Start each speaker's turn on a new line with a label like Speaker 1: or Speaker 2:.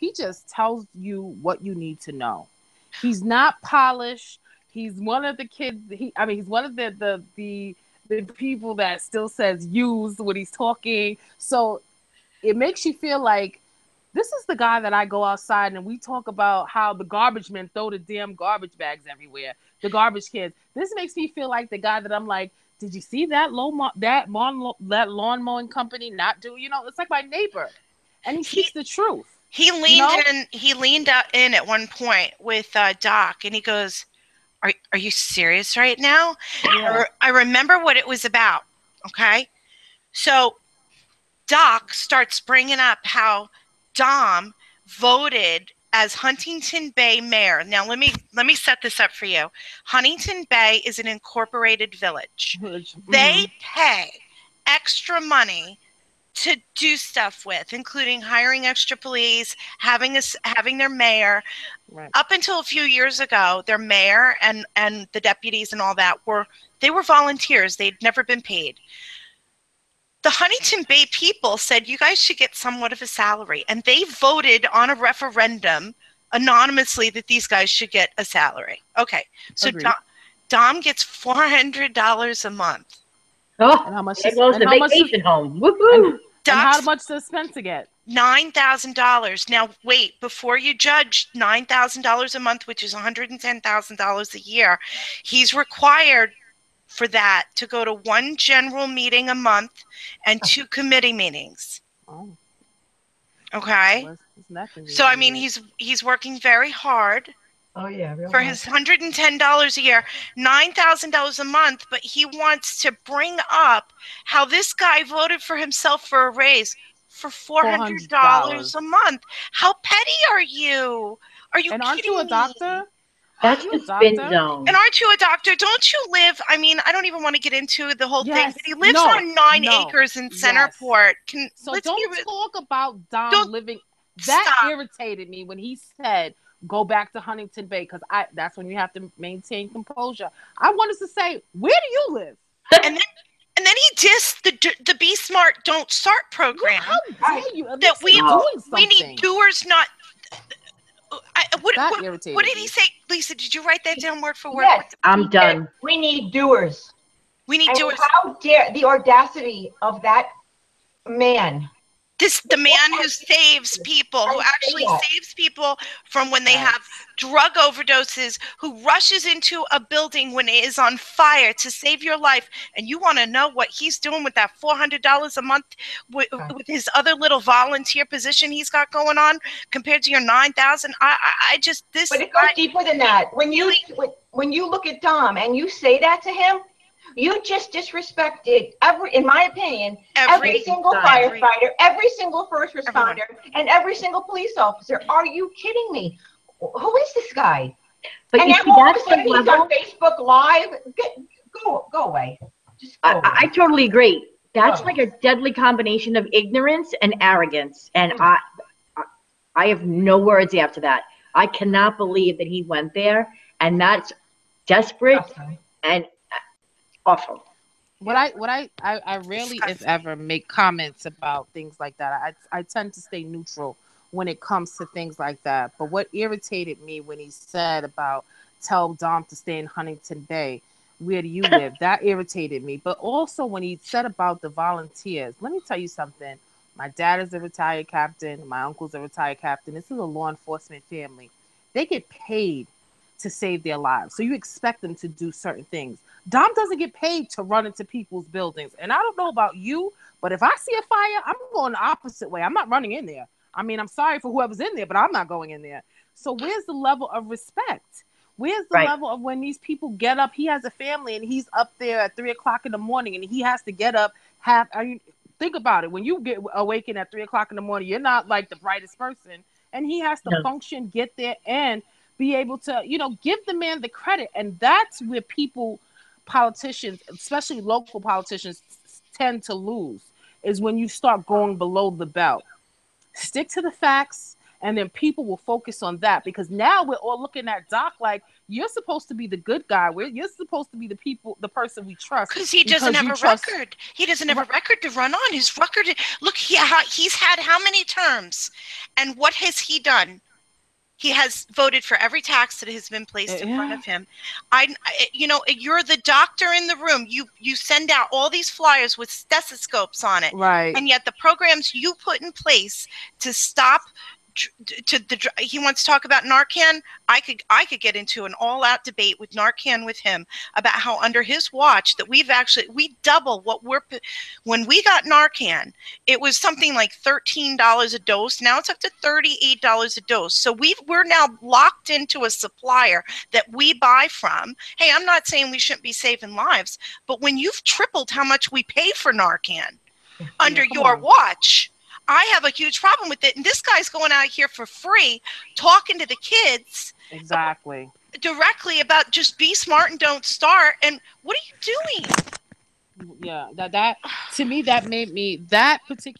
Speaker 1: he just tells you what you need to know. He's not polished. He's one of the kids. He's one of the people that still says use when he's talking. So it makes you feel like this is the guy that I go outside and we talk about how the garbage men throw the damn garbage bags everywhere. The garbage kids. This makes me feel like the guy that I'm like, did you see that lawn mowing company not do? It's like my neighbor, and he speaks the truth.
Speaker 2: He leaned out in at one point with Doc, and he goes, "Are you serious right now?"
Speaker 1: Yeah.
Speaker 2: I remember what it was about. Okay, so Doc starts bringing up how Dom voted as Huntington Bay mayor. Now let me set this up for you. Huntington Bay is an incorporated village. They pay extra money to do stuff with, including hiring extra police, having their mayor.
Speaker 1: Right.
Speaker 2: Up until a few years ago, their mayor and the deputies and all that were volunteers. They'd never been paid. The Huntington Bay people said, you guys should get somewhat of a salary. And they voted on a referendum anonymously that these guys should get a salary. Okay. So Dom gets $400 a month.
Speaker 3: Oh, and how much goes to vacation home. Woohoo!
Speaker 1: And how much does Spencer get?
Speaker 2: $9,000. Now, wait, before you judge $9,000 a month, which is $110,000 a year, he's required for that to go to one general meeting a month and 2 committee meetings.
Speaker 1: Oh.
Speaker 2: Okay. So I mean, he's working very hard.
Speaker 3: Oh yeah.
Speaker 2: For his $110 a year, $9,000 a month, but he wants to bring up how this guy voted for himself for a raise for $400 a month. How petty are you? Are you?
Speaker 1: And aren't you a doctor?
Speaker 3: That's the spin zone.
Speaker 2: And aren't you a doctor? Don't you live? I mean, I don't even want to get into the whole thing. But he lives on 9 acres in Centerport.
Speaker 1: So don't talk about Dom living. That irritated me when he said, "Go back to Huntington Bay," because that's when you have to maintain composure. I wanted to say, where do you live?
Speaker 2: And then he dissed the Be Smart Don't Start program.
Speaker 1: How dare you?
Speaker 2: That we need doers, not. What did he say, Lisa? Did you write that down word for word?
Speaker 4: Yes,
Speaker 3: I'm done.
Speaker 4: We need doers.
Speaker 2: We need doers.
Speaker 4: How dare the audacity of that man?
Speaker 2: The man who saves people, who actually saves people from when they have drug overdoses, who rushes into a building when it is on fire to save your life. And you want to know what he's doing with that $400 a month with his other little volunteer position he's got going on compared to your $9,000?
Speaker 4: But it goes deeper than that. When you look at Dom and you say that to him, you just disrespected in my opinion, every single firefighter, every single first responder, and every single police officer. Are you kidding me? Who is this guy?
Speaker 3: But
Speaker 4: and
Speaker 3: you
Speaker 4: then
Speaker 3: see,
Speaker 4: all of a sudden he's on Facebook Live. Go away. Just go away.
Speaker 3: I totally agree. That's like a deadly combination of ignorance and arrogance. And I have no words after that. I cannot believe that he went there, and that's desperate and awful.
Speaker 1: What I rarely, if ever, make comments about things like that. I tend to stay neutral when it comes to things like that. But what irritated me when he said about tell Dom to stay in Huntington Bay, where do you live? That irritated me. But also when he said about the volunteers, let me tell you something. My dad is a retired captain. My uncle's a retired captain. This is a law enforcement family. They get paid to save their lives. So you expect them to do certain things. Dom doesn't get paid to run into people's buildings. And I don't know about you, but if I see a fire, I'm going the opposite way. I'm not running in there. I mean, I'm sorry for whoever's in there, but I'm not going in there. So where's the level of respect? Where's the level of when these people get up? He has a family and he's up there at 3:00 in the morning and he has to get up. Think about it. When you get awakened at 3:00 in the morning, you're not like the brightest person. And he has to function, get there, and be able to, give the man the credit. And that's where politicians, especially local politicians, tend to lose, is when you start going below the belt. Stick to the facts and then people will focus on that, because now we're all looking at Doc like, you're supposed to be the good guy. You're supposed to be the person we trust.
Speaker 2: Because he doesn't have a record. He doesn't have a record to run on. His record. Look, he's had how many terms, and what has he done? He has voted for every tax that has been placed in front of him. You're the doctor in the room. You send out all these flyers with stethoscopes on it,
Speaker 1: right?
Speaker 2: And yet the programs you put in place to stop. He wants to talk about Narcan. I could get into an all-out debate with Narcan with him about how under his watch that we double what when we got Narcan, it was something like $13 a dose. Now it's up to $38 a dose. So we're now locked into a supplier that we buy from. Hey, I'm not saying we shouldn't be saving lives, but when you've tripled how much we pay for Narcan under your watch, I have a huge problem with it. And this guy's going out here for free, talking to the kids directly about just be smart and don't start. And what are you doing?
Speaker 1: Yeah, that to me, that made me, that particular